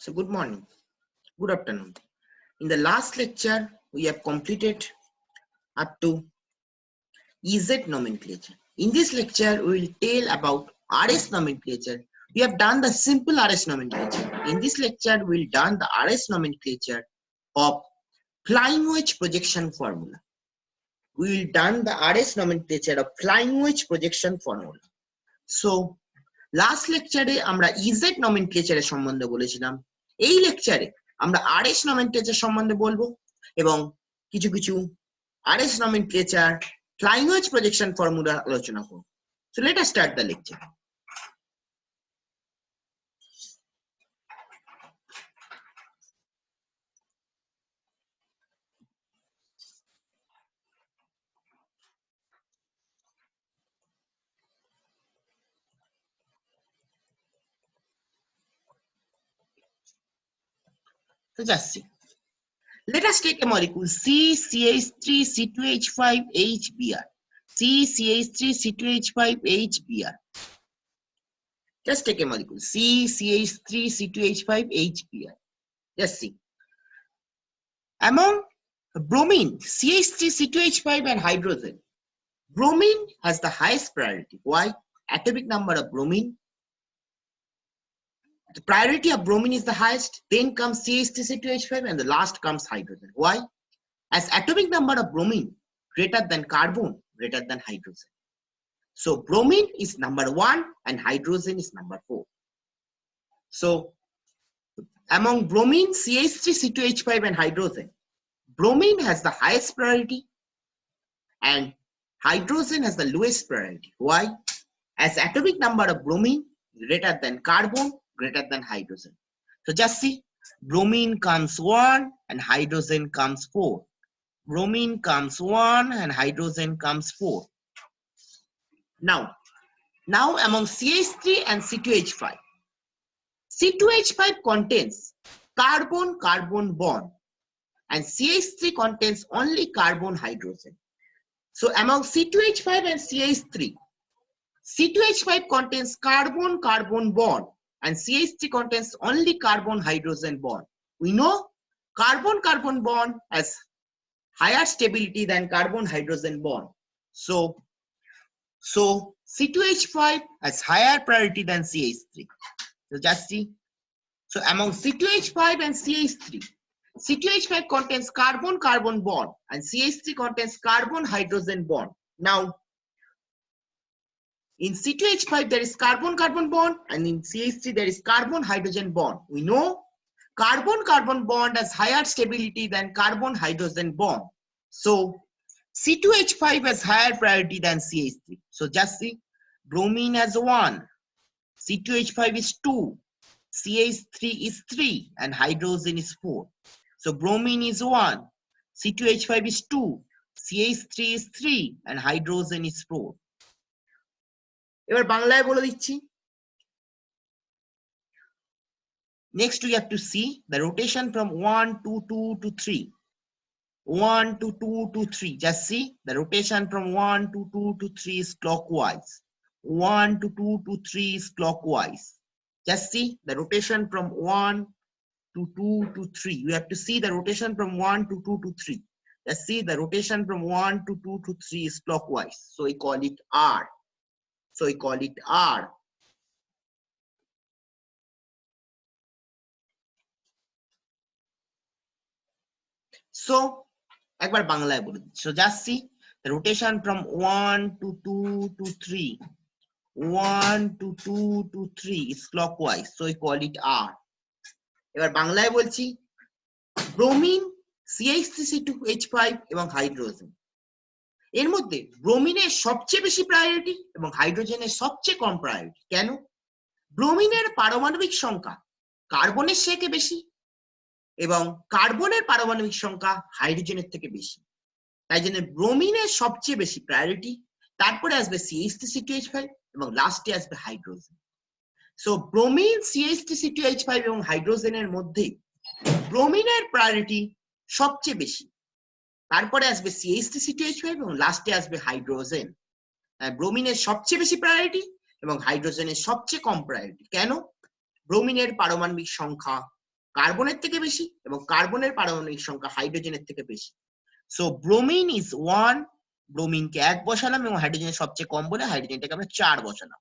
So good morning, good afternoon. In the last lecture, we have completed up to EZ nomenclature. In this lecture, we will tell about RS nomenclature. We have done the simple RS nomenclature. In this lecture, we will done the RS nomenclature of flying wedge projection formula. We will done the RS nomenclature of flying wedge projection formula. So last lecture আমরা EZ nomenclature এর সম্বন্ধে বলেছিলাম। এই লেকচারে আমরা RS nomenclature সম্বন্ধে বলবো এবং কিছু কিছু RS nomenclature flying wedge projection formula আলোচনা করব। So let us start the lecture. So just see. Let us take a molecule CCH3C2H5HBr. CCH3C2H5HBr. Just take a molecule CCH3C2H5HBr. Just see. Among bromine, CH3C2H5 and hydrogen, bromine has the highest priority. Why? Atomic number of bromine. The priority of bromine is the highest, then comes CH3C2H5 and the last comes hydrogen. Why? As atomic number of bromine greater than carbon, greater than hydrogen. So bromine is number 1 and hydrogen is number 4. So among bromine, CH3C2H5 and hydrogen, bromine has the highest priority and hydrogen has the lowest priority. Why? As atomic number of bromine greater than carbon, greater than hydrogen. So just see, bromine comes 1 and hydrogen comes 4. Bromine comes 1 and hydrogen comes 4. Now among CH3 and C2H5, C2H5 contains carbon-carbon bond and CH3 contains only carbon-hydrogen. So among C2H5 and CH3, C2H5 contains carbon-carbon bond and CH3 contains only carbon-hydrogen bond. We know carbon-carbon bond has higher stability than carbon-hydrogen bond. So C2H5 has higher priority than CH3. So just see. So among C2H5 and CH3, C2H5 contains carbon-carbon bond and CH3 contains carbon-hydrogen bond. Now, in C2H5 there is carbon-carbon bond and in CH3 there is carbon-hydrogen bond. We know carbon-carbon bond has higher stability than carbon-hydrogen bond. So C2H5 has higher priority than CH3. So just see, bromine has 1, C2H5 is 2, CH3 is 3 and hydrogen is 4. So bromine is 1, C2H5 is 2, CH3 is 3 and hydrogen is 4. এবার বাংলায় বলে দিচ্ছি। Next we have to see the rotation from 1 to 2 to 3. 1 to 2 to 3. Just see the rotation from 1 to 2 to 3 is clockwise. 1 to 2 to 3 is clockwise. Just see the rotation from 1 to 2 to 3. You have to see the rotation from 1 to 2 to 3. Just see the rotation from 1 to 2 to 3 is clockwise. So we call it R. So we call it R. So একবার বাংলায় বলে দিচ্ছি। So just see the rotation from 1 to 2 to 3. 1 to 2 to 3 is clockwise. So we call it R. এবার বাংলায় বলছি, bromine, CH3C2H5 এবং hydrogen, এর মধ্যে ব্রোমিনের সবচেয়ে বেশি প্রায়োরিটি এবং হাইড্রোজেনের সবচেয়ে কম প্রায়োরিটি। কেন? ব্রোমিনের পারমাণবিক সংখ্যা কার্বনের থেকে বেশি এবং কার্বনের পারমাণবিক সংখ্যা হাইড্রোজেনের থেকে বেশি, তাই জন্য ব্রোমিনের সবচেয়ে বেশি প্রায়োরিটি, তারপরে আসবে CH3C2H5 এবং লাস্টে আসবে হাইড্রোজেন। সো ব্রোমিন, CH3C2H5 এবং হাইড্রোজেনের মধ্যে ব্রোমিনের প্রায়োরিটি সবচেয়ে বেশি, তারপরে আসবে CH3C2H5 এবং লাস্টে আসবে হাইড্রোজেন। ব্রোমিনের সবচেয়ে বেশি প্রায়োরিটি এবং হাইড্রোজেনের সবচেয়ে কম প্রায়োরিটি। কেন? ব্রোমিনের পারমাণবিক সংখ্যা কার্বনের থেকে বেশি এবং কার্বনের পারমাণবিক সংখ্যা হাইড্রোজেনের থেকে বেশি। সো ব্রোমিন ইজ 1, ব্রোমিনকে 1 বসালাম এবং হাইড্রোজেনের সবচেয়ে কম বলে হাইড্রোজেনটাকে আমরা 4 বসালাম।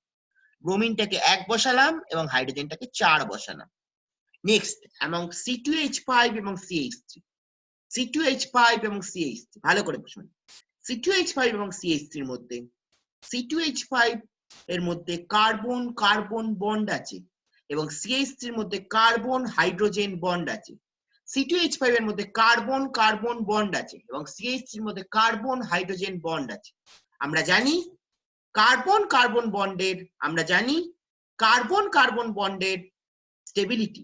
ব্রোমিনটাকে 1 বসালাম এবং হাইড্রোজেনটাকে 4 বসালাম। নেক্সট অ্যামং C2H5 এবং CH3, C2H5 এবং CH3 ভালো করে বুঝুন। C2H5 এবং CH3 এর মধ্যে C2H5 এর মধ্যে কার্বন কার্বন বন্ড আছে এবং CH3 এর মধ্যে কার্বন হাইড্রোজেন বন্ড আছে। C2H5 এর মধ্যে কার্বন কার্বন বন্ড আছে এবং CH3 এর মধ্যে কার্বন হাইড্রোজেন বন্ড আছে। আমরা জানি কার্বন কার্বন বন্ডের স্টেবিলিটি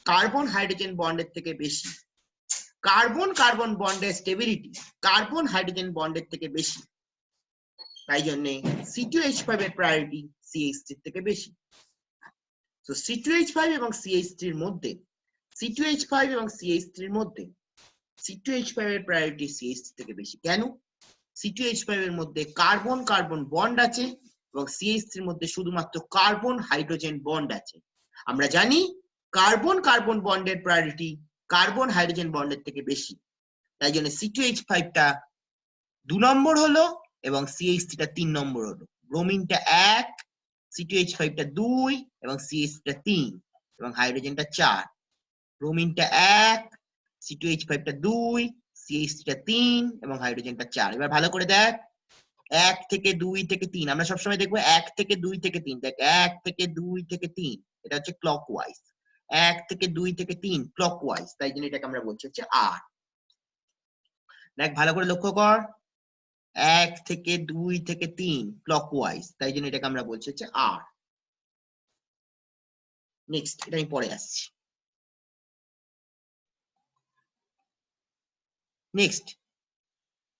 কার্বন হাইড্রোজেন বন্ডের থেকে বেশি। কার্বন কার্বন বন্ডের স্টেবিলিটি কার্বন হাইড্রোজেন বন্ডের থেকে বেশি। তাই জন্য C2H5 এর প্রায়োরিটি CH3 থেকে বেশি। তো C2H5 এবং CH3 এর মধ্যে C2H5 এবং CH3 এর মধ্যে C2H5 এর প্রায়োরিটি CH3 থেকে বেশি। কেন? C2H5 এর মধ্যে কার্বন কার্বন বন্ড আছে এবং CH3 এর মধ্যে শুধুমাত্র কার্বন হাইড্রোজেন বন্ড আছে। আমরা জানি কার্বন কার্বন বন্ডের প্রায়োরিটি কার্বন হাইড্রোজেন বন্ডের থেকে বেশি। তাই জন্য C2H5 টা 2 নম্বর হলো এবং CH3 টা 3 নম্বর হলো। ব্রোমিনটা 1, C2H5 টা 2 এবং CH3 টা 3 এবং হাইড্রোজেনটা 4। ব্রোমিনটা 1, C2H5 টা 2, CH3 টা 3 এবং হাইড্রোজেনটা 4। এবার ভালো করে দেখ, 1 থেকে 2 থেকে 3 আমরা সবসময় দেখবো 1 থেকে 2 থেকে 3। দেখ 1 থেকে 2 থেকে 3 এটা হচ্ছে ক্লকওয়াইজ, 1 থেকে 2 থেকে 3 ক্লকওয়াইজ, তাই জন্য এটাকে আমরা বলছি হচ্ছে আর। দেখ ভালো করে লক্ষ্য কর, 1 থেকে 2 থেকে 3 ক্লকওয়াইজ, তাই জন্য এটাকে আমরা বলছি হচ্ছে আর। নেক্সট এটা আমি পরে আসছি। Next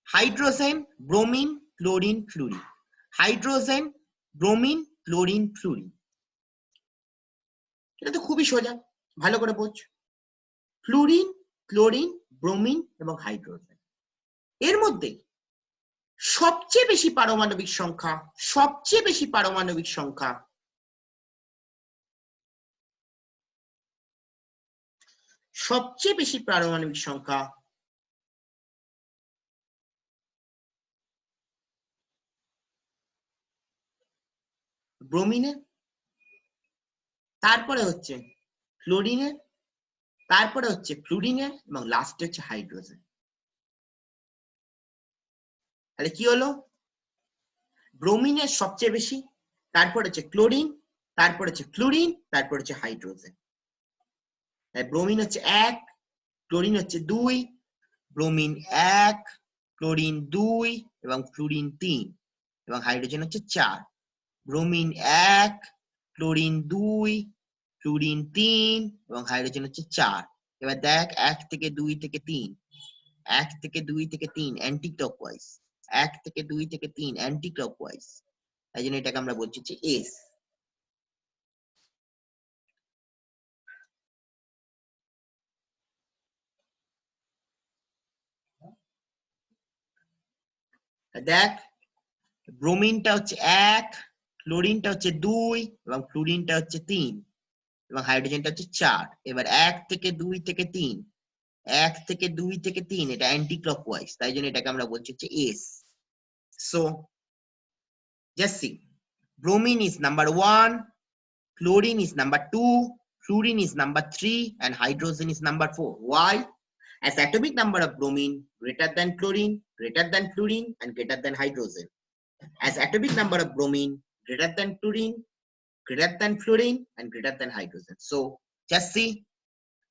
hydrogen bromine chlorine fluorine. Hydrogen bromine chlorine fluorine, এটা তো খুবই সোজা, ভালো করে বোঝ। ফ্লুরিন ক্লোরিন ব্রোমিন এবং হাইড্রোজেন এর মধ্যে সবচেয়ে বেশি পারমাণবিক সংখ্যা ব্রোমিনের, তারপরে হচ্ছে ক্লোরিনের, তারপরে হচ্ছে ফ্লুরিনের এবং লাস্টে হচ্ছে হাইড্রোজেন। তাহলে কি হলো? ব্রোমিনের সবচেয়ে বেশি, তারপর হচ্ছে ক্লোরিন, তারপর হচ্ছে ফ্লুরিন, তারপর হচ্ছে হাইড্রোজেন। ব্রোমিন হচ্ছে 1, ক্লোরিন হচ্ছে 2, ব্রোমিন 1, ক্লোরিন 2 এবং ফ্লুরিন 3 এবং হাইড্রোজেন হচ্ছে 4। ব্রোমিন 1, ক্লোরিন 2, ফ্লুরিন 3 এবং হাইড্রোজেন হচ্ছে 4। এবার দেখ 1 থেকে 2 থেকে 3, 1 থেকে 2 থেকে 3 অ্যান্টি ক্লকওয়াইজ, 1 থেকে 2 থেকে 3 অ্যান্টি ক্লকওয়াইজ, তাই জন্য এটাকে আমরা বলছি হচ্ছে এস। দেখ ব্রোমিনটা হচ্ছে 1, ক্লোরিনটা হচ্ছে 2 এবং ফ্লুরিনটা হচ্ছে 3 এবং হাইড্রোজেনটা হচ্ছে 4। এবার 1 থেকে 2 থেকে 3, 1 থেকে 2 থেকে 3 এটা অ্যান্টি ক্লকওয়াইজ, তাই জন্য এটাকে আমরা বলছি হচ্ছে S. So just see, bromine is number 1, chlorine is number 2, fluorine is number 3 and hydrogen is number 4. Why? As atomic number of bromine greater than chlorine, greater than fluorine and greater than hydrogen. As atomic number of bromine greater than chlorine, greater than fluorine and greater than hydrogen. So just see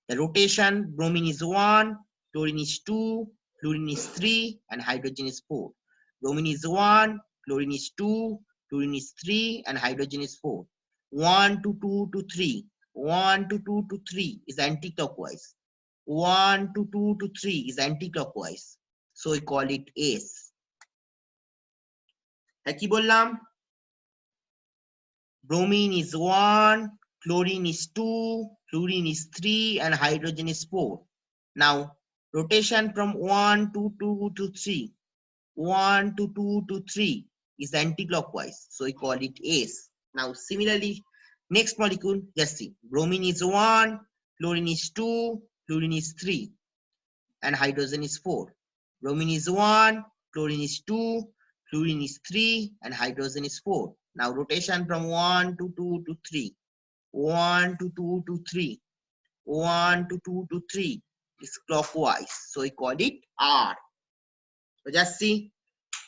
the rotation, bromine is 1, chlorine is 2, fluorine is 3 and hydrogen is 4. Bromine is 1, chlorine is 2, fluorine is 3 and hydrogen is 4. 1 to 2 to 3, 1 to 2 to 3 is anti-clockwise, 1 to 2 to 3 is anti-clockwise, so we call it S. কি বললাম? Bromine is 1, chlorine is 2, fluorine is 3 and hydrogen is 4. Now rotation from 1 to 2 to 3, 1 to 2 to 3 is anti-clockwise, so we call it S. Now similarly next molecule, just see, bromine is 1, fluorine is 2, fluorine is 3, and hydrogen is 4. Bromine is 1, fluorine is 2, fluorine is 3, and hydrogen is 4. Now rotation from 1 to 2 to 3, 1 to 2 to 3, 1 to 2 to 3 is clockwise. So we call it R. So just see,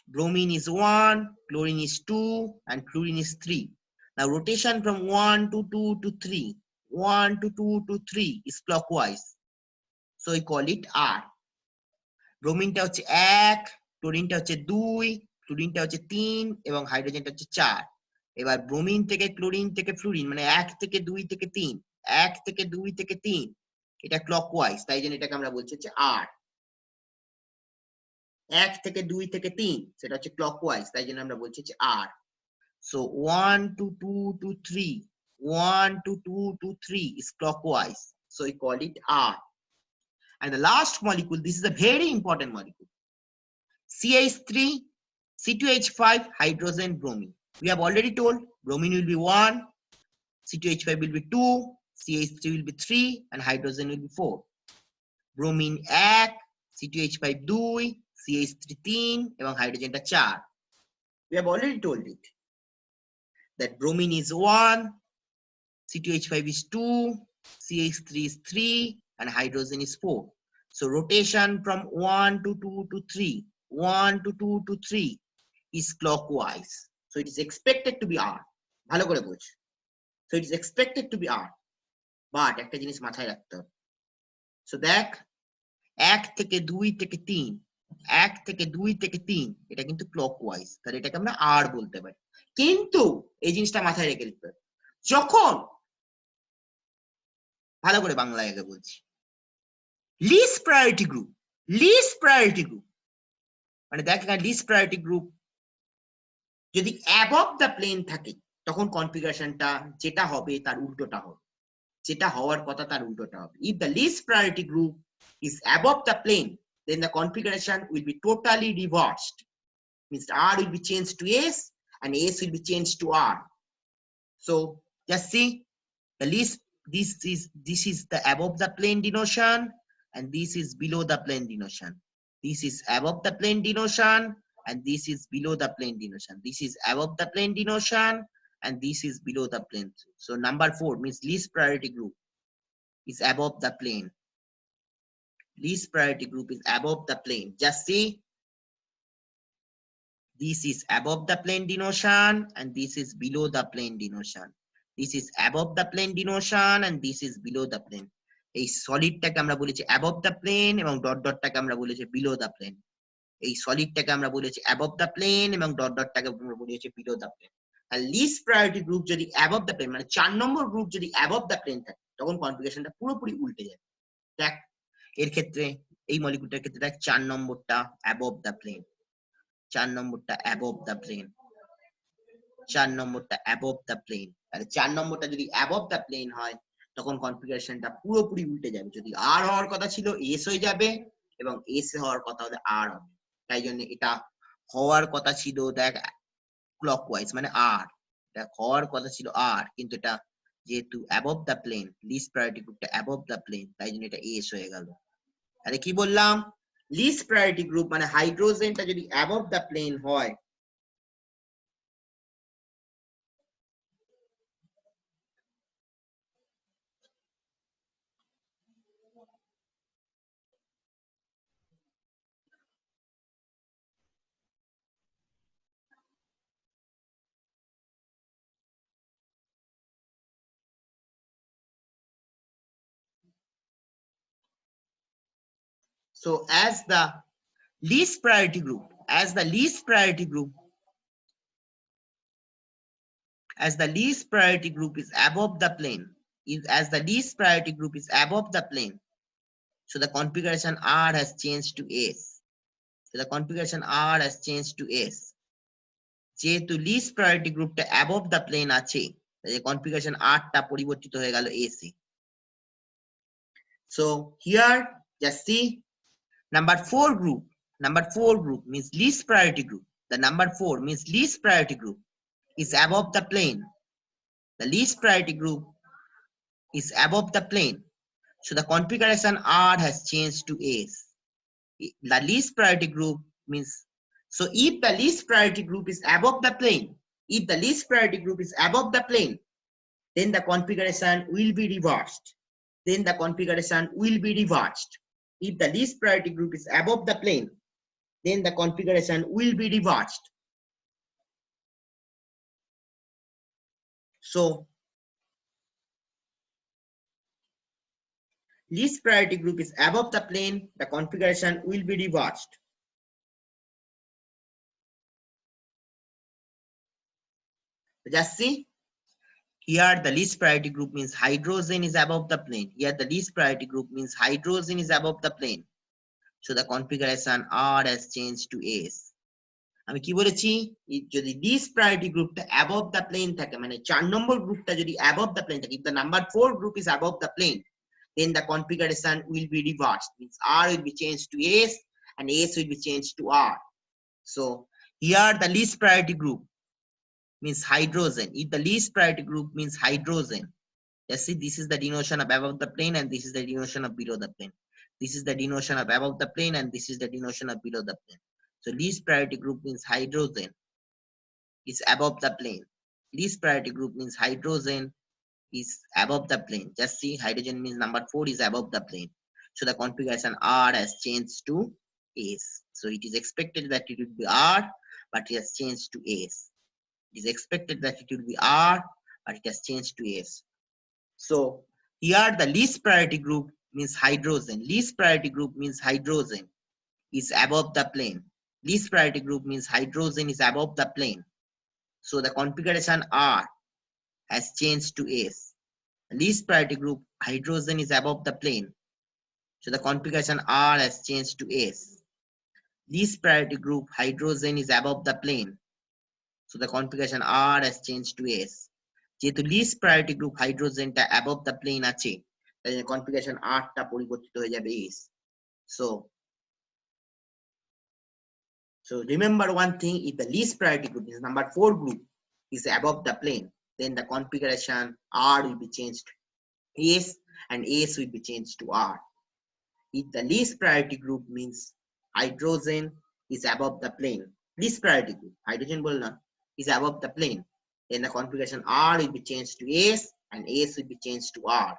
bromine is 1, chlorine is 2, and fluorine is 3. Now rotation from 1 to 2 to 3, 1 to 2 to 3 is clockwise. So we call it R. ব্রোমিনটা হচ্ছে 1, ক্লোরিনটা হচ্ছে 2, ফ্লুরিনটা হচ্ছে 3 এবং হাইড্রোজেনটা হচ্ছে 4। এবার bromine থেকে chlorine থেকে fluorine মানে 1 থেকে 2 থেকে 3, 1 থেকে 2 থেকে 3 এটা ক্লকওয়াইজ, তাই জন্য এটাকে আমরা বলছি হচ্ছে আর। 1 থেকে 2 থেকে 3 সেটা হচ্ছে ক্লকওয়াইজ, তাই জন্য আমরা বলছি হচ্ছে আর। So 1 to 2 to 3, 1 to 2 to 3 is clockwise, so we call it R. And the last molecule, this is a very important molecule, CH3 C2H5 hydrogen bromine. We have already told bromine will be 1, C2H5 will be 2, CH3 will be 3, and hydrogen will be 4. Bromine 1, C2H5 2, CH3 3 এবং হাইড্রোজেনটা 4। We have already told it that bromine is 1, C2H5 is 2, CH3 is 3, and hydrogen is 4. So rotation from 1 to 2 to 3, 1 to 2 to 3 is clockwise. So it is expected to be R. ভালো করে বোঝ। So it is expected to be R. But একটা জিনিস মাথায় রাখতে হবে। So দেখ 1 থেকে 2 থেকে 3, 1 থেকে 2 থেকে 3 এটা কিন্তু ক্লকওয়াইজ, তাহলে এটাকে আমরা R বলতে পারি। কিন্তু এই জিনিসটা মাথায় রেখে দিতে হবে, যখন ভালো করে বাংলায় আগে বলছি, least priority group, least priority group মানে দেখ এখানে লিস্ট প্রায়োরিটি গ্রুপ যদি অ্যাবভ দ্য প্লেন থাকে তখন কনফিগারেশনটা যেটা হবে তার উল্টোটা হবে, যেটা হওয়ার কথা তার উল্টোটা হবে। If the least priority group is above the plane, then the configuration will be totally reversed. Means R will be changed to S and S will be changed to R. So just see the least, this is the above the plane denotion and this is below the plane denotion. This is above the plane denotion and this is below the plane denotion. This is above the plane denotion and this is below the plane. So number 4 means least priority group is above the plane. Least priority group is above the plane. Just see, this is above the plane denotion and this is below the plane denotion. This is above the plane denotion and this is below the plane. এই সলিডটাকে আমরা বলেছি above the plane এবং dot ডটটাকে আমরা বলেছি below the plane. এই সলিডটাকে আমরা বলেছি above the plane এবং ডট ডটটাকে আমরা বলেছি below the plane. আর লিস্ট প্রায়োরিটি গ্রুপ যদি above the plane মানে 4 নম্বর গ্রুপ যদি above the plane থাকে তখন কনফিগারেশনটা পুরোপুরি উল্টে যায়। দেখ এর ক্ষেত্রে এই মলিকিউলটার ক্ষেত্রে দেখ 4 নম্বরটা above the plane, 4 নম্বরটা above the plane, 4 নম্বরটা above the plane। তাহলে 4 নম্বরটা যদি above the plane হয় তখন কনফিগারেশনটা পুরোপুরি উল্টে যাবে, যদি আর হওয়ার কথা ছিল এস হয়ে যাবে এবং এস হওয়ার কথা হলে আর হবে। তাই জন্য এটা হওয়ার কথা ছিল দেখ ক্লকওয়াইজ মানে আর, এটা হওয়ার কথা ছিল আর, কিন্তু এটা যেহেতু above the plane, least priority গ্রুপটা above the plane, তাই জন্য এটা এস হয়ে গেল। তাহলে কি বললাম, লিস্ট প্রায়োরিটি গ্রুপ মানে হাইড্রোজেনটা যদি অ্যাবভ দ্য প্লেন হয় so as the least priority group, as the least priority group, as the least priority group is above the plane, as the least priority group is above the plane, so the configuration R has changed to S. So the configuration R has changed to S. যেহেতু list priority গ্রুপটা above the plane আছে, তাই configuration R টা পরিবর্তিত হয়ে গেল S A. So here just see number 4 group, number 4 group means least priority group. The number 4 means least priority group is above the plane. The least priority group is above the plane. So the configuration R has changed to S. The least priority group means, so if the least priority group is above the plane, if the least priority group is above the plane, then the configuration will be reversed. Then the configuration will be reversed. If the least priority group is above the plane, then the configuration will be reversed. So least priority group is above the plane, the configuration will be reversed. Just see, here the least priority group means hydrogen is above the plane. Here the least priority group means hydrogen is above the plane. So the configuration R has changed to S. আমি কি বলেছি, যদি least priority groupটা above the plane থাকে, মানে 4 নম্বর গ্রুপটা যদি above the plane থাকে, if the number 4 group is above the plane, then the configuration will be reversed. Means R will be changed to S and S will be changed to R. So here the least priority group means hydrogen. If the least priority group means hydrogen, you see this is the denotation of above the plane and this is the denotation of below the plane. This is the denotation of above the plane and this is the denotation of below the plane. So least priority group means hydrogen is above the plane. Least priority group means hydrogen is above the plane. Just see, hydrogen means number 4 is above the plane. So the configuration R has changed to S. So it is expected that it would be R, but it has changed to S. It is expected that it will be R, but it has changed to S. So here the least priority group means hydrogen. Least priority group means hydrogen is above the plane. Least priority group means hydrogen is above the plane. So the configuration R has changed to S. Least priority group hydrogen is above the plane. So the configuration R has changed to S. Least priority group hydrogen is above the plane. So the configuration R has changed to S. যেহেতু least priority group hydrogenটা above the plane আছে, তাই configuration R টা পরিবর্তিত হয়ে যাবে S. So remember one thing, if the least priority group is number 4 group is above the plane, then the configuration R will be changed to S and S will be changed to R. If the least priority group means hydrogen is above the plane, least priority group, hydrogen bolna, is above the plane, then the configuration R will be changed to S and S will be changed to R.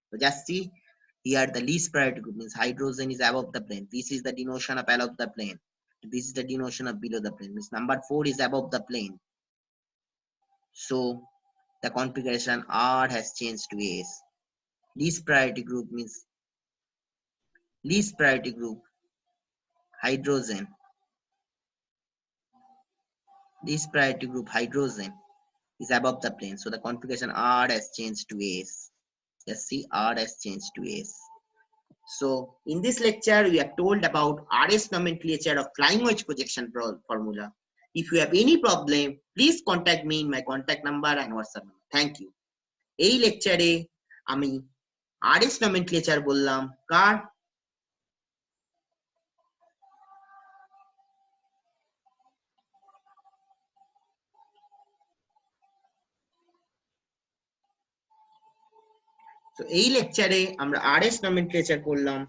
So just see, here the least priority group means hydrogen is above the plane. This is the denotation of above the plane. This is the denotation of below the plane. Means number 4 is above the plane. So the configuration R has changed to S. Least priority group means least priority group hydrogen. Least priority group hydrogen is above the plane. So the configuration R has changed to S. Just see, R has changed to S. So in this lecture, we are told about RS nomenclature of flying wedge projection formula. If you have any problem, please contact me in my contact number and WhatsApp number. Thank you. এই লেকচারে আমি RS nomenclature বললাম কার, তো এই লেকচারে আমরা RS nomenclature করলাম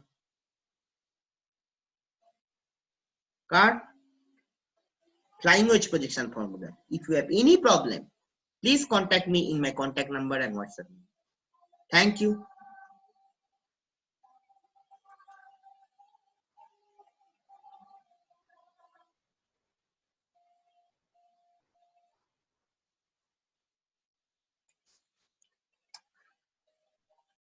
কার, flying wedge projection formula. If you have any problem, please contact me in my contact number and WhatsApp. Thank you.